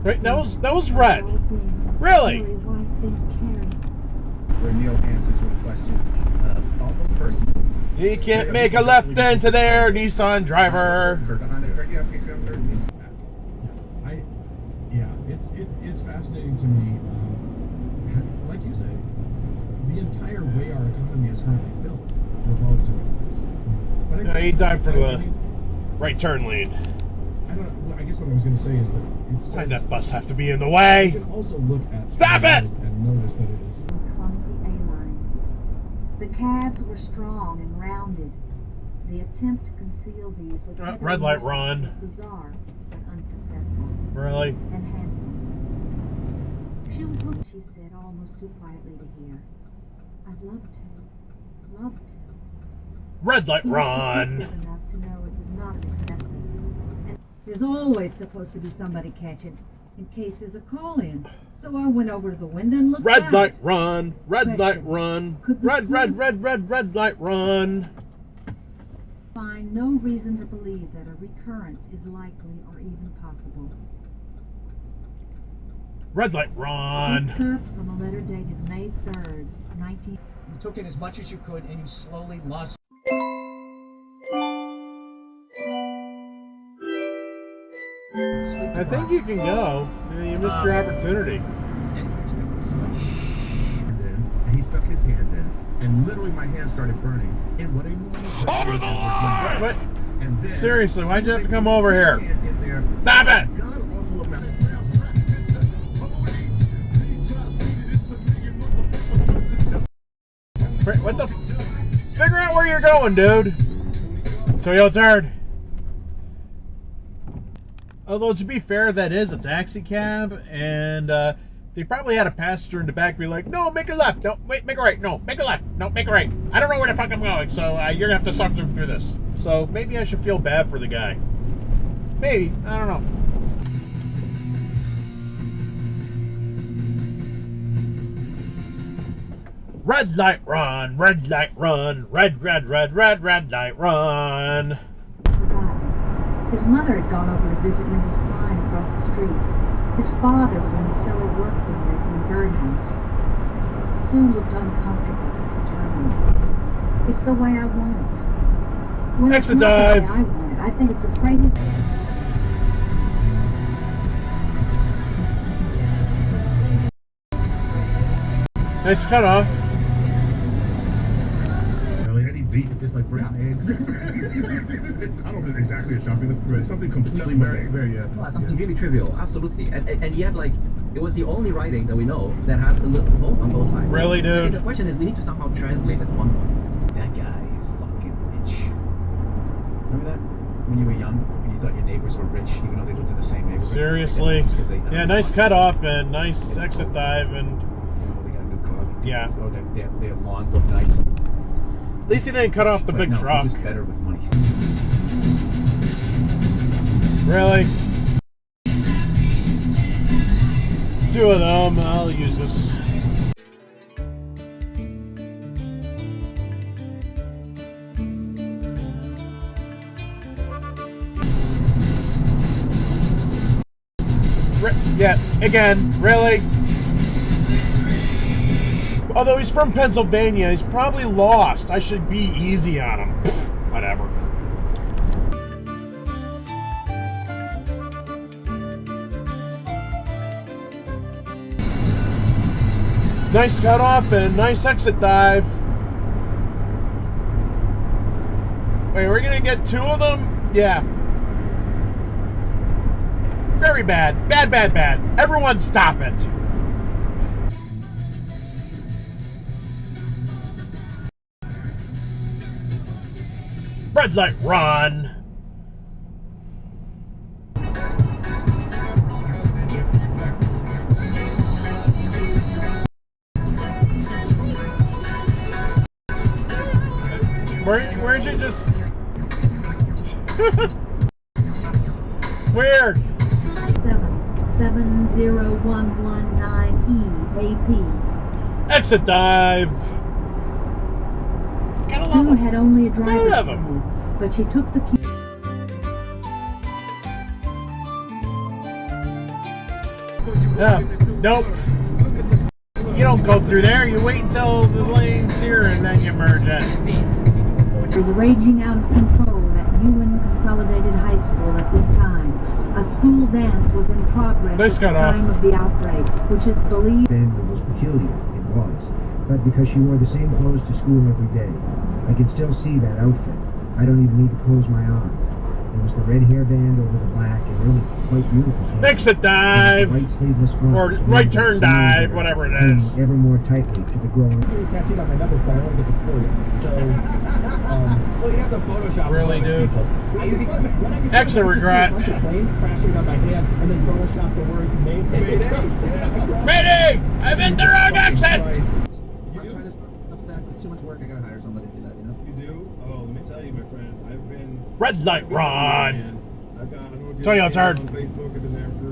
Wait, that was red. Really? Where Neil answers your questions all those persons. You can't make a left into there, Nissan driver. It's fascinating to me. Like you say, the entire way our economy is currently built revolves around this. But Yeah, he died for the right turn lane. I don't know. I guess what I was going to say is that Why did that bus have to be in the way? You can also look at Stop it! And notice that it is clumsy A-line. The calves were strong and rounded. The attempt to conceal these with Red light run. was bizarre but unsuccessful. Really? And handsome. She was looking, she said, almost too quietly to hear. I'd love to. Love to. Red light He was run. perceptive enough to know it was not an acceptance. There's always supposed to be somebody catching in case there's a call in. So I went over to the window and looked Red out. light run. Red light run. Red light run. Find no reason to believe that a recurrence is likely or even possible. Red light run. Excerpt from a letter dated May 3rd, 19... You took in as much as you could, and you slowly lost. I think you can go. You missed your opportunity. and he stuck his hand in, and literally my hand started burning. And what I knew Over the line! What? And then, Seriously, why'd you have to come over here? in there, Stop it! God awful amount. What the? Figure out where you're going, dude. So you'll turn. Although, to be fair, that is a taxi cab, and they probably had a passenger in the back be like, no, make a left. No, wait, make a right. No, make a left. No, make a right. I don't know where the fuck I'm going, so you're going to have to suffer through this. So maybe I should feel bad for the guy. Maybe. I don't know. Red light run, red light run, red light run. His mother had gone over to visit Mrs. Clyde across the street. His father was in the cellar workroom making a birdhouse. Sue looked uncomfortable but determined. It's the way I want it. Well, Exit it's not dive. the way I want it. I think it's the craziest. Nice cutoff. Any beef just like bread and eggs. I don't know exactly a shopping, but something completely very Well, something really trivial, absolutely. And yet, like, it was the only writing that we know that had a little hope on both sides. Really, dude? And the question is, we need to somehow translate at one point. That guy is fucking rich. Remember that? When you were young, and you thought your neighbors were rich, even though they lived in the same neighborhood? Seriously. Yeah, nice cutoff and nice exit dive and You know, they got a new car. yeah. Oh, their lawn looked nice. At least he didn't cut off the But big no, truck. he was better with money. Really? Two of them. I'll use this. Yeah, again, really? Although he's from Pennsylvania, he's probably lost. I should be easy on him. Whatever. Nice cutoff and nice exit dive. Wait, we're gonna get two of them? Yeah. Very bad. Bad, bad, bad. Everyone stop it. Red light run. Where'd you just... Weird. 70119 AP. Exit dive. Sue had only a driver's Love 'em. permit, but she took the key. Yeah. Nope. You don't go through there. You wait until the lane's here and then you merge in. It was raging out of control at Ewan Consolidated High School at this time. A school dance was in progress at the time of the outbreak, which is believed... It was peculiar. It was. But because she wore the same clothes to school every day. I can still see that outfit. I don't even need to close my eyes. There was the red hairband over the black, and really quite beautiful. Exit dive! White sleeveless Or right turn dive, whatever it is. Ever more tightly to the growing. I'm really tattooed on my knuckles, but I want to get to pull it. So, well, you'd have to Photoshop. Really, dude? Exit Exit regret. A bunch of planes crashing on my hand, and then Photoshop the words Mayday. Mayday! I'm in the wrong exit! It's too much work. I gotta hire somebody to do that, you know? You do? Oh, let me tell you, my friend. I've been... Red light run! I've got... I don't know if Tell you you're it's hard. on Facebook. I've been there for...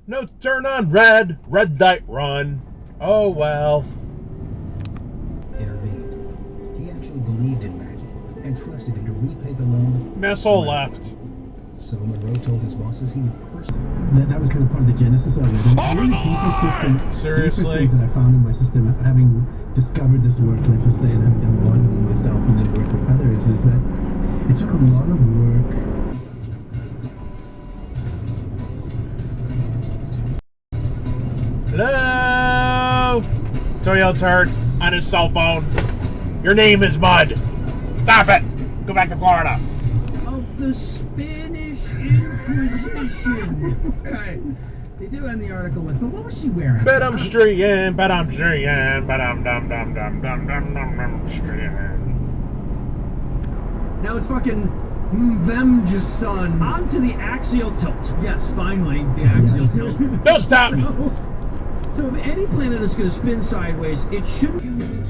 No turn on red. Red light run. Oh well. Intervened. He actually believed in Maggie and trusted him to repay the loan. Missile left. So Monroe told his bosses he would personally... That was kind of part of the genesis of it. The really deeper system, Seriously? deeper things that I found in my system, having discovered this work, let's just say, and having done one myself and then worked with others, is that it took a lot of work. Hello? Toyo turd on his cell phone. Your name is Mud. Stop it. Go back to Florida. Of the Spanish Inquisition. Right. They do end the article with, but what was she wearing? Bet I'm streaking, bet I'm streaking, bet I'm dum dum dum dum dum dum streaking. Now it's fucking them just son. On to the axial tilt. Yes, finally, the axial tilt. No, stop! So if any planet is going to spin sideways, it shouldn't...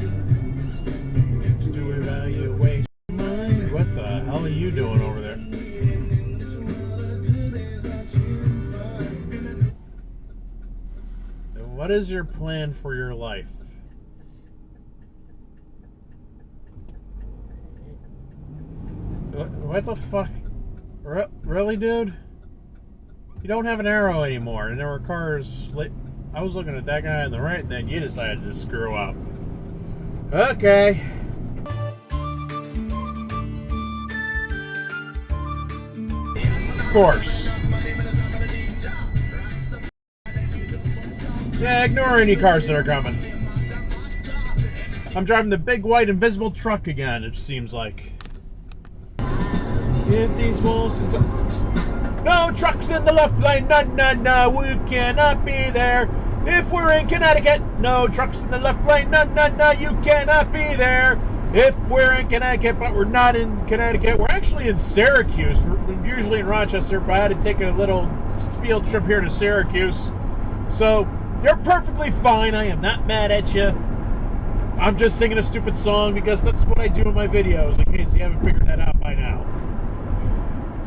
Do evaluation. What the hell are you doing over there? What is your plan for your life? What the fuck? Really, dude? You don't have an arrow anymore, and there were cars... I was looking at that guy on the right, and then you decided to screw up. Okay. Of course. Yeah, ignore any cars that are coming. I'm driving the big white invisible truck again, it seems like. If these walls... No trucks in the left lane, no, we cannot be there. If we're in Connecticut, no trucks in the left lane, no, you cannot be there. If we're in Connecticut, but we're not in Connecticut, we're actually in Syracuse. We're usually in Rochester, but I had to take a little field trip here to Syracuse. So, you're perfectly fine, I am not mad at you. I'm just singing a stupid song because that's what I do in my videos, in case you haven't figured that out by now.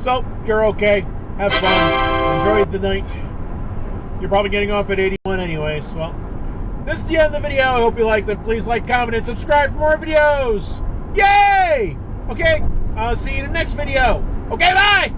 So, you're okay. Have fun. Enjoy the night. You're probably getting off at 81 anyways. Well, this is the end of the video. I hope you liked it. Please like, comment, and subscribe for more videos. Yay! Okay, I'll see you in the next video. Okay, bye!